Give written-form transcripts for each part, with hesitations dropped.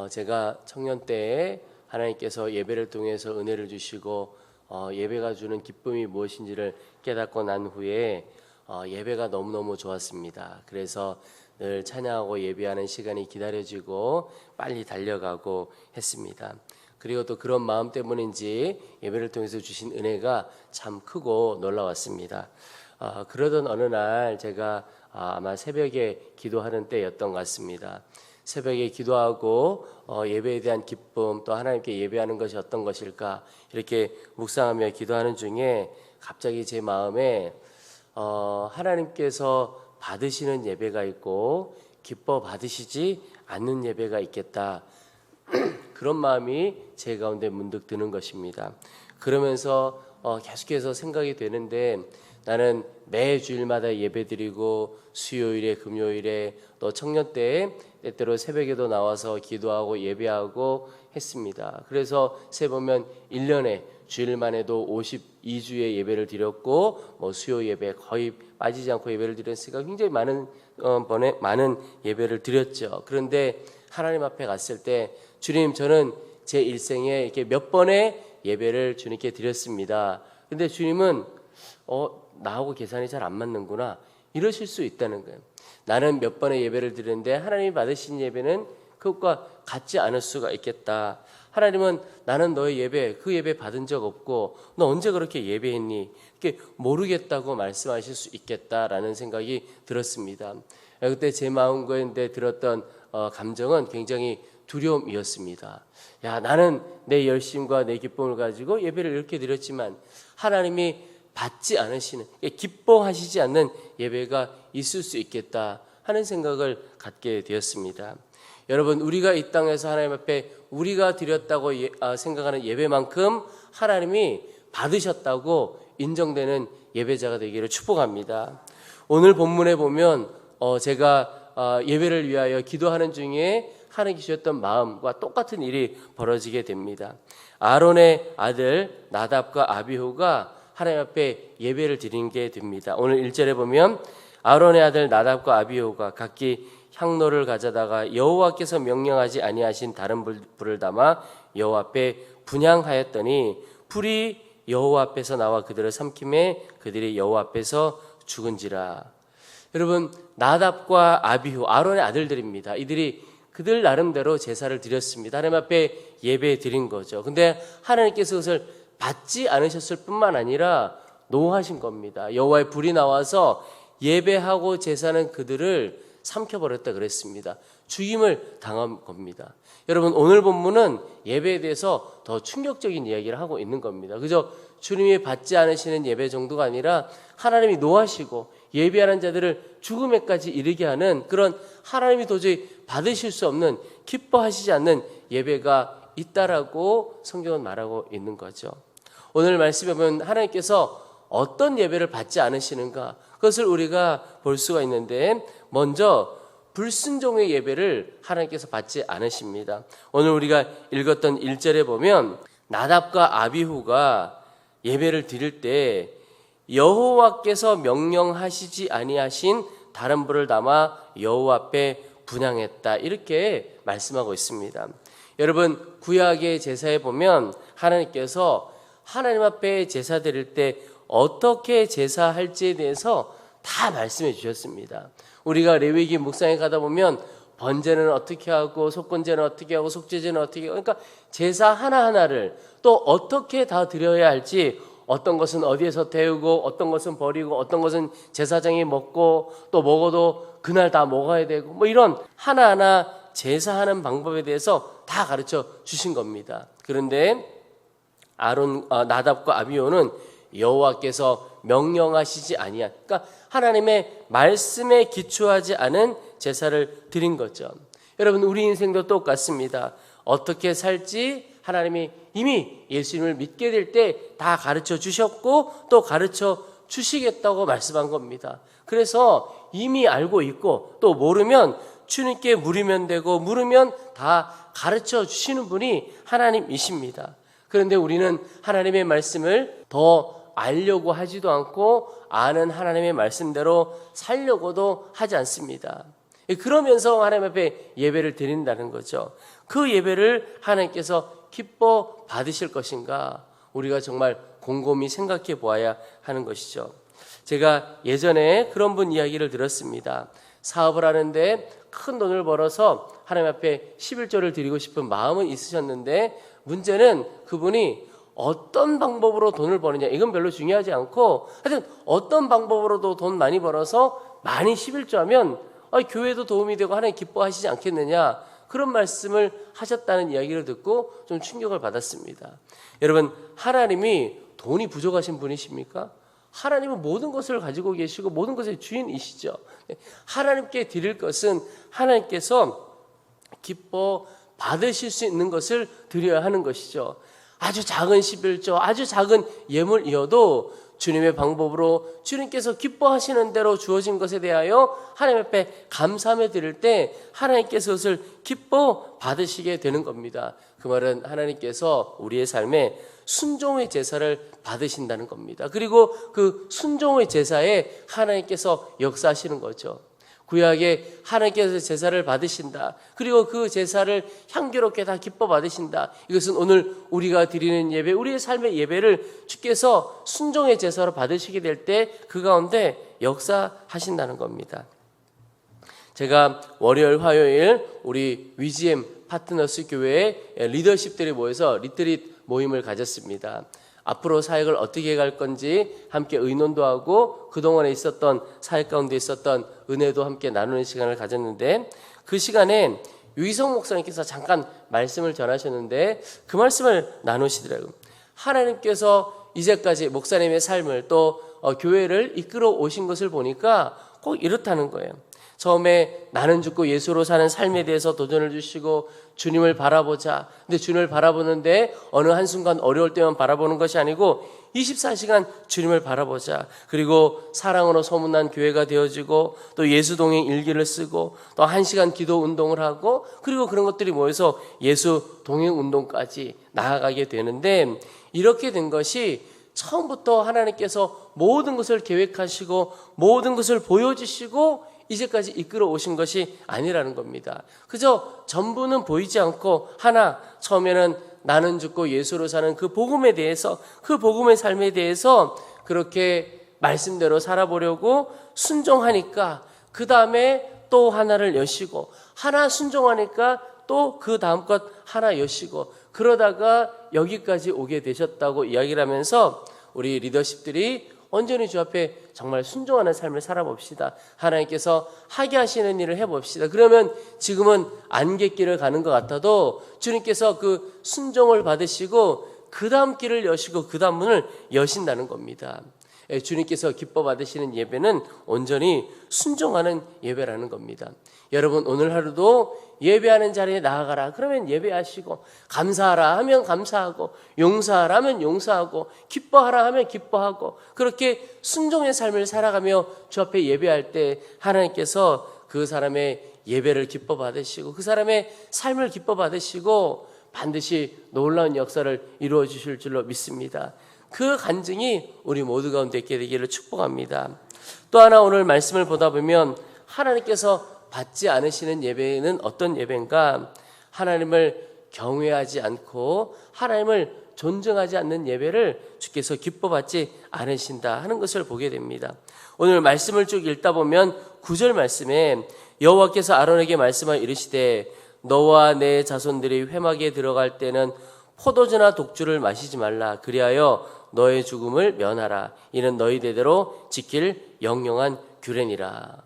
제가 청년 때에 하나님께서 예배를 통해서 은혜를 주시고 예배가 주는 기쁨이 무엇인지를 깨닫고 난 후에 예배가 너무너무 좋았습니다. 그래서 늘 찬양하고 예배하는 시간이 기다려지고 빨리 달려가고 했습니다. 그리고 또 그런 마음 때문인지 예배를 통해서 주신 은혜가 참 크고 놀라웠습니다. 그러던 어느 날 제가 아마 새벽에 기도하는 때였던 것 같습니다. 새벽에 기도하고 예배에 대한 기쁨, 또 하나님께 예배하는 것이 어떤 것일까 이렇게 묵상하며 기도하는 중에 갑자기 제 마음에 하나님께서 받으시는 예배가 있고 기뻐 받으시지 않는 예배가 있겠다, 그런 마음이 제 가운데 문득 드는 것입니다. 그러면서 계속해서 생각이 되는데, 나는 매 주일마다 예배드리고 수요일에 금요일에 또 청년 때에 때때로 새벽에도 나와서 기도하고 예배하고 했습니다. 그래서 세보면 1년에 주일만 해도 52주의 예배를 드렸고 수요 예배 거의 빠지지 않고 예배를 드렸으니까 굉장히 많은 예배를 드렸죠. 그런데 하나님 앞에 갔을 때, 주님, 저는 제 일생에 이렇게 몇 번의 예배를 주님께 드렸습니다. 근데 주님은 나하고 계산이 잘 안 맞는구나, 이러실 수 있다는 거예요. 나는 몇 번의 예배를 드렸는데 하나님이 받으신 예배는 그것과 같지 않을 수가 있겠다. 하나님은 나는 너의 예배, 그 예배 받은 적 없고 너 언제 그렇게 예배했니? 이렇게 모르겠다고 말씀하실 수 있겠다라는 생각이 들었습니다. 그때 제 마음가운데 들었던 감정은 굉장히 두려움이었습니다. 나는 내 열심과 내 기쁨을 가지고 예배를 이렇게 드렸지만 하나님이 받지 않으시는, 기뻐하시지 않는 예배가 있을 수 있겠다 하는 생각을 갖게 되었습니다. 여러분, 우리가 이 땅에서 하나님 앞에 우리가 드렸다고 생각하는 예배만큼 하나님이 받으셨다고 인정되는 예배자가 되기를 축복합니다. 오늘 본문에 보면 제가 예배를 위하여 기도하는 중에 하나님께 주셨던 마음과 똑같은 일이 벌어지게 됩니다. 아론의 아들 나답과 아비후가 하나님 앞에 예배를 드린 게 됩니다. 오늘 1절에 보면 아론의 아들 나답과 아비후가 각기 향로를 가져다가 여호와께서 명령하지 아니하신 다른 불을 담아 여호와 앞에 분향하였더니 불이 여호와 앞에서 나와 그들을 삼킴에 그들이 여호와 앞에서 죽은지라. 여러분, 나답과 아비후, 아론의 아들들입니다. 이들이 그들 나름대로 제사를 드렸습니다. 하나님 앞에 예배 드린 거죠. 근데 하나님께서 그것을 받지 않으셨을 뿐만 아니라 노하신 겁니다. 여호와의 불이 나와서 예배하고 제사는 그들을 삼켜버렸다 그랬습니다. 죽임을 당한 겁니다. 여러분, 오늘 본문은 예배에 대해서 더 충격적인 이야기를 하고 있는 겁니다. 그저 주님이 받지 않으시는 예배 정도가 아니라 하나님이 노하시고 예배하는 자들을 죽음에까지 이르게 하는 그런, 하나님이 도저히 받으실 수 없는, 기뻐하시지 않는 예배가 있다라고 성경은 말하고 있는 거죠. 오늘 말씀에 보면 하나님께서 어떤 예배를 받지 않으시는가, 그것을 우리가 볼 수가 있는데, 먼저 불순종의 예배를 하나님께서 받지 않으십니다. 오늘 우리가 읽었던 1절에 보면 나답과 아비후가 예배를 드릴 때 여호와께서 명령하시지 아니하신 다른 불을 담아 여호와 앞에 분향했다, 이렇게 말씀하고 있습니다. 여러분, 구약의 제사에 보면 하나님께서 하나님 앞에 제사 드릴 때 어떻게 제사할지에 대해서 다 말씀해 주셨습니다. 우리가 레위기 묵상에 가다 보면 번제는 어떻게 하고 속건제는 어떻게 하고 속죄제는 어떻게 하고, 그러니까 제사 하나하나를 또 어떻게 다 드려야 할지, 어떤 것은 어디에서 태우고 어떤 것은 버리고 어떤 것은 제사장이 먹고 또 먹어도 그날 다 먹어야 되고, 이런 하나하나 제사하는 방법에 대해서 다 가르쳐 주신 겁니다. 그런데 나답과 아비후는 여호와께서 명령하시지 아니한, 그러니까 하나님의 말씀에 기초하지 않은 제사를 드린 거죠. 여러분, 우리 인생도 똑같습니다. 어떻게 살지 하나님이 이미 예수님을 믿게 될 때 다 가르쳐 주셨고 또 가르쳐 주시겠다고 말씀한 겁니다. 그래서 이미 알고 있고 또 모르면 주님께 물으면 되고, 물으면 다 가르쳐 주시는 분이 하나님이십니다. 그런데 우리는 하나님의 말씀을 더 알려고 하지도 않고 아는 하나님의 말씀대로 살려고도 하지 않습니다. 그러면서 하나님 앞에 예배를 드린다는 거죠. 그 예배를 하나님께서 기뻐 받으실 것인가? 우리가 정말 곰곰이 생각해 보아야 하는 것이죠. 제가 예전에 그런 분 이야기를 들었습니다. 사업을 하는데 큰 돈을 벌어서 하나님 앞에 11조를 드리고 싶은 마음은 있으셨는데 문제는 그분이 어떤 방법으로 돈을 버느냐, 이건 별로 중요하지 않고 하여튼 어떤 방법으로도 돈 많이 벌어서 많이 11조 하면 교회도 도움이 되고 하나님 기뻐하시지 않겠느냐, 그런 말씀을 하셨다는 이야기를 듣고 좀 충격을 받았습니다. 여러분, 하나님이 돈이 부족하신 분이십니까? 하나님은 모든 것을 가지고 계시고 모든 것의 주인이시죠. 하나님께 드릴 것은 하나님께서 기뻐 받으실 수 있는 것을 드려야 하는 것이죠. 아주 작은 11조, 아주 작은 예물이어도 주님의 방법으로 주님께서 기뻐하시는 대로 주어진 것에 대하여 하나님 앞에 감사하며 드릴 때 하나님께서 그것을 기뻐 받으시게 되는 겁니다. 그 말은 하나님께서 우리의 삶에 순종의 제사를 받으신다는 겁니다. 그리고 그 순종의 제사에 하나님께서 역사하시는 거죠. 구약에 하나님께서 제사를 받으신다. 그리고 그 제사를 향기롭게 다 기뻐 받으신다. 이것은 오늘 우리가 드리는 예배, 우리의 삶의 예배를 주께서 순종의 제사로 받으시게 될 때 그 가운데 역사하신다는 겁니다. 제가 월요일, 화요일 우리 위지엠 파트너스 교회의 리더십들이 모여서 리트릿 모임을 가졌습니다. 앞으로 사역을 어떻게 갈 건지 함께 의논도 하고 그동안에 있었던 사역 가운데 있었던 은혜도 함께 나누는 시간을 가졌는데, 그 시간에 유희성 목사님께서 잠깐 말씀을 전하셨는데 그 말씀을 나누시더라고요. 하나님께서 이제까지 목사님의 삶을 또 교회를 이끌어 오신 것을 보니까 꼭 이렇다는 거예요. 처음에 나는 죽고 예수로 사는 삶에 대해서 도전을 주시고 주님을 바라보자. 근데 주님을 바라보는데 어느 한순간 어려울 때만 바라보는 것이 아니고 24시간 주님을 바라보자. 그리고 사랑으로 소문난 교회가 되어지고 또 예수 동행 일기를 쓰고 또 1시간 기도 운동을 하고 그리고 그런 것들이 모여서 예수 동행 운동까지 나아가게 되는데, 이렇게 된 것이 처음부터 하나님께서 모든 것을 계획하시고 모든 것을 보여주시고 이제까지 이끌어 오신 것이 아니라는 겁니다. 그저 전부는 보이지 않고 하나, 처음에는 나는 죽고 예수로 사는 그 복음에 대해서, 그 복음의 삶에 대해서 그렇게 말씀대로 살아보려고 순종하니까 그 다음에 또 하나를 여시고, 하나 순종하니까 또 그 다음 것 하나 여시고, 그러다가 여기까지 오게 되셨다고 이야기를 하면서 우리 리더십들이 온전히 주 앞에 정말 순종하는 삶을 살아봅시다. 하나님께서 하게 하시는 일을 해봅시다. 그러면 지금은 안갯길을 가는 것 같아도 주님께서 그 순종을 받으시고 그 다음 길을 여시고 그 다음 문을 여신다는 겁니다. 주님께서 기뻐 받으시는 예배는 온전히 순종하는 예배라는 겁니다. 여러분, 오늘 하루도 예배하는 자리에 나아가라 그러면 예배하시고, 감사하라 하면 감사하고, 용서하라 하면 용서하고, 기뻐하라 하면 기뻐하고, 그렇게 순종의 삶을 살아가며 주 앞에 예배할 때 하나님께서 그 사람의 예배를 기뻐 받으시고 그 사람의 삶을 기뻐 받으시고 반드시 놀라운 역사를 이루어 주실 줄로 믿습니다. 그 간증이 우리 모두 가운데 있게 되기를 축복합니다. 또 하나 오늘 말씀을 보다 보면 하나님께서 받지 않으시는 예배는 어떤 예배인가? 하나님을 경외하지 않고 하나님을 존중하지 않는 예배를 주께서 기뻐받지 않으신다 하는 것을 보게 됩니다. 오늘 말씀을 쭉 읽다 보면 9절 말씀에 여호와께서 아론에게 말씀하여 이르시되 너와 내 자손들이 회막에 들어갈 때는 포도주나 독주를 마시지 말라. 그리하여 너의 죽음을 면하라. 이는 너희 대대로 지킬 영영한 규례니라.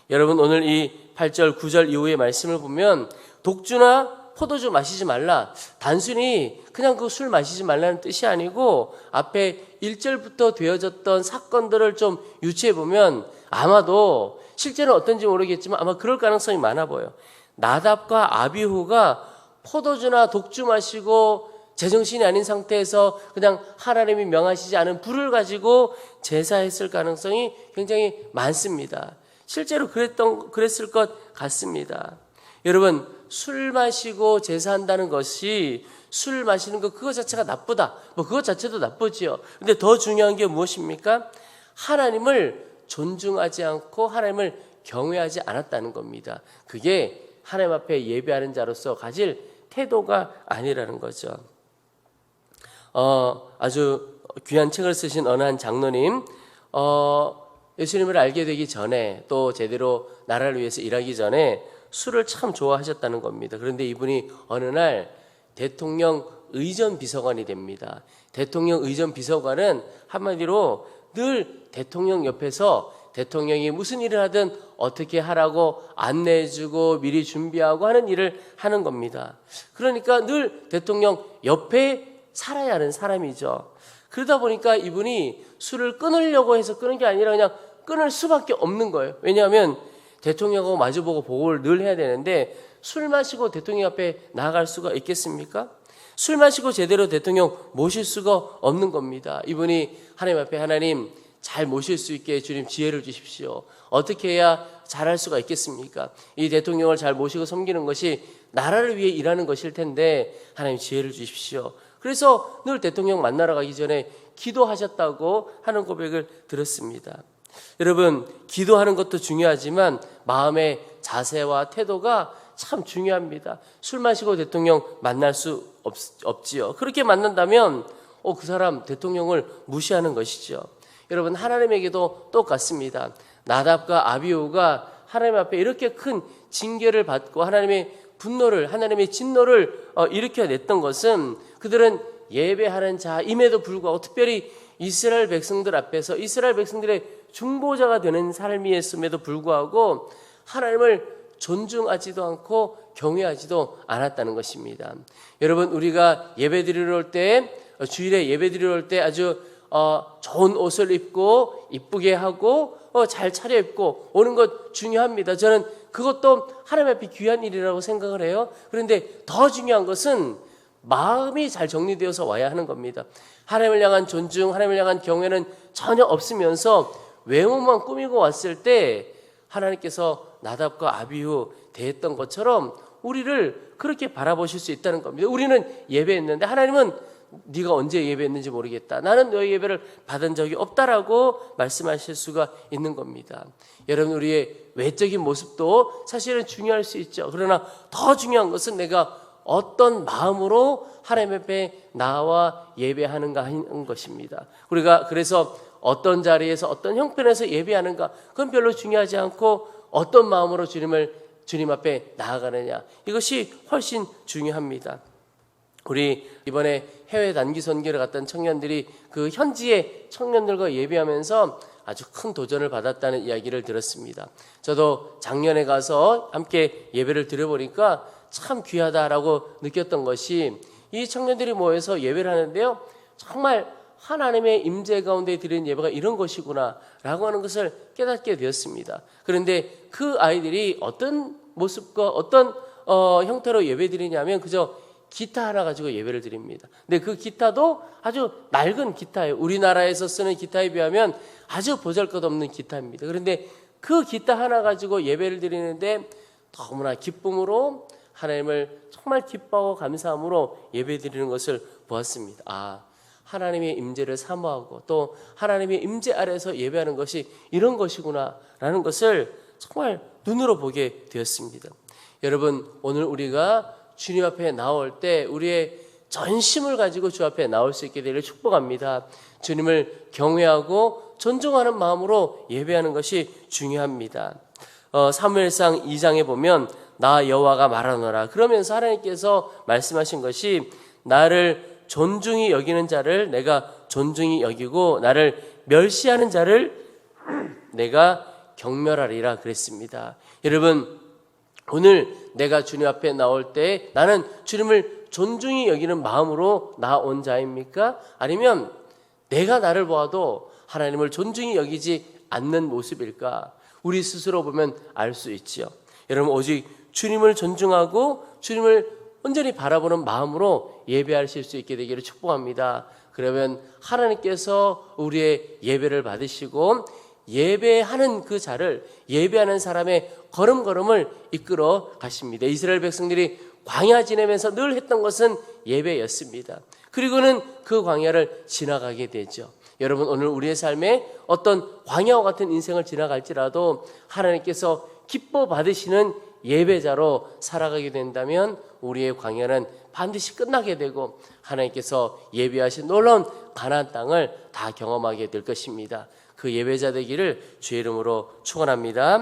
여러분, 오늘 이 8절 9절 이후의 말씀을 보면 독주나 포도주 마시지 말라, 단순히 그냥 그 술 마시지 말라는 뜻이 아니고 앞에 1절부터 되어졌던 사건들을 좀 유추해 보면 아마도 실제는 어떤지 모르겠지만 아마 그럴 가능성이 많아 보여요. 나답과 아비후가 포도주나 독주 마시고 제정신이 아닌 상태에서 그냥 하나님이 명하시지 않은 불을 가지고 제사했을 가능성이 굉장히 많습니다. 실제로 그랬을 것 같습니다. 여러분, 술 마시고 제사한다는 것이, 술 마시는 것 그것 자체가 나쁘다, 그것 자체도 나쁘지요. 근데 더 중요한 게 무엇입니까? 하나님을 존중하지 않고 하나님을 경외하지 않았다는 겁니다. 그게 하나님 앞에 예배하는 자로서 가질 태도가 아니라는 거죠. 아주 귀한 책을 쓰신 어느 한 장로님, 예수님을 알게 되기 전에 또 제대로 나라를 위해서 일하기 전에 술을 참 좋아하셨다는 겁니다. 그런데 이분이 어느 날 대통령 의전 비서관이 됩니다. 대통령 의전 비서관은 한마디로 늘 대통령 옆에서 대통령이 무슨 일을 하든 어떻게 하라고 안내해주고 미리 준비하고 하는 일을 하는 겁니다. 그러니까 늘 대통령 옆에 살아야 하는 사람이죠. 그러다 보니까 이분이 술을 끊으려고 해서 끊은 게 아니라 그냥 끊을 수밖에 없는 거예요. 왜냐하면 대통령하고 마주보고 보고를 늘 해야 되는데 술 마시고 대통령 앞에 나아갈 수가 있겠습니까? 술 마시고 제대로 대통령 모실 수가 없는 겁니다. 이분이 하나님 앞에 하나님 잘 모실 수 있게 주님 지혜를 주십시오. 어떻게 해야 잘할 수가 있겠습니까? 이 대통령을 잘 모시고 섬기는 것이 나라를 위해 일하는 것일 텐데 하나님 지혜를 주십시오. 그래서 늘 대통령 만나러 가기 전에 기도하셨다고 하는 고백을 들었습니다. 여러분, 기도하는 것도 중요하지만 마음의 자세와 태도가 참 중요합니다. 술 마시고 대통령 만날 수 없지요. 그렇게 만난다면 그 사람 대통령을 무시하는 것이죠. 여러분, 하나님에게도 똑같습니다. 나답과 아비후가 하나님 앞에 이렇게 큰 징계를 받고 하나님의 분노를, 하나님의 진노를 일으켜냈던 것은 그들은 예배하는 자임에도 불구하고 특별히 이스라엘 백성들 앞에서 이스라엘 백성들의 중보자가 되는 삶이었음에도 불구하고 하나님을 존중하지도 않고 경외하지도 않았다는 것입니다. 여러분, 우리가 예배드리러 올 때, 주일에 예배드리러 올 때 아주 좋은 옷을 입고 이쁘게 하고 잘 차려입고 오는 것 중요합니다. 저는 그것도 하나님 앞에 귀한 일이라고 생각을 해요. 그런데 더 중요한 것은 마음이 잘 정리되어서 와야 하는 겁니다. 하나님을 향한 존중, 하나님을 향한 경외는 전혀 없으면서 외모만 꾸미고 왔을 때 하나님께서 나답과 아비후 대했던 것처럼 우리를 그렇게 바라보실 수 있다는 겁니다. 우리는 예배했는데 하나님은 네가 언제 예배했는지 모르겠다. 나는 너의 예배를 받은 적이 없다라고 말씀하실 수가 있는 겁니다. 여러분, 우리의 외적인 모습도 사실은 중요할 수 있죠. 그러나 더 중요한 것은 내가 어떤 마음으로 하나님 앞에 나와 예배하는가 하는 것입니다. 우리가 그래서 어떤 자리에서 어떤 형편에서 예배하는가 그건 별로 중요하지 않고 어떤 마음으로 주님 앞에 나아가느냐 이것이 훨씬 중요합니다. 우리 이번에 해외 단기 선교를 갔던 청년들이 그 현지의 청년들과 예배하면서 아주 큰 도전을 받았다는 이야기를 들었습니다. 저도 작년에 가서 함께 예배를 드려보니까 참 귀하다라고 느꼈던 것이 이 청년들이 모여서 예배를 하는데요, 정말 하나님의 임재 가운데 드리는 예배가 이런 것이구나 라고 하는 것을 깨닫게 되었습니다. 그런데 그 아이들이 어떤 모습과 어떤 형태로 예배 드리냐면 그저 기타 하나 가지고 예배를 드립니다. 근데 그 기타도 아주 낡은 기타예요. 우리나라에서 쓰는 기타에 비하면 아주 보잘것없는 기타입니다. 그런데 그 기타 하나 가지고 예배를 드리는데 너무나 기쁨으로 하나님을 정말 기뻐하고 감사함으로 예배 드리는 것을 보았습니다. 하나님의 임재를 사모하고 또 하나님의 임재 아래에서 예배하는 것이 이런 것이구나 라는 것을 정말 눈으로 보게 되었습니다. 여러분, 오늘 우리가 주님 앞에 나올 때 우리의 전심을 가지고 주 앞에 나올 수 있게 되기를 축복합니다. 주님을 경외하고 존중하는 마음으로 예배하는 것이 중요합니다. 사무엘상 2장에 보면 나 여호와가 말하노라 그러면서 하나님께서 말씀하신 것이 나를 존중히 여기는 자를 내가 존중히 여기고 나를 멸시하는 자를 내가 경멸하리라 그랬습니다. 여러분, 오늘 내가 주님 앞에 나올 때 나는 주님을 존중히 여기는 마음으로 나온 자입니까? 아니면 내가 나를 보아도 하나님을 존중히 여기지 않는 모습일까? 우리 스스로 보면 알 수 있지요. 여러분, 오직 주님을 존중하고 주님을 온전히 바라보는 마음으로 예배하실 수 있게 되기를 축복합니다. 그러면 하나님께서 우리의 예배를 받으시고 예배하는 그 자를 예배하는 사람의 걸음걸음을 이끌어 가십니다. 이스라엘 백성들이 광야 지내면서 늘 했던 것은 예배였습니다. 그리고는 그 광야를 지나가게 되죠. 여러분 오늘 우리의 삶에 어떤 광야와 같은 인생을 지나갈지라도 하나님께서 기뻐 받으시는 예배자로 살아가게 된다면 우리의 광야는 반드시 끝나게 되고 하나님께서 예비하신 놀라운 가나안 땅을 다 경험하게 될 것입니다. 그 예배자 되기를 주의 이름으로 축원합니다.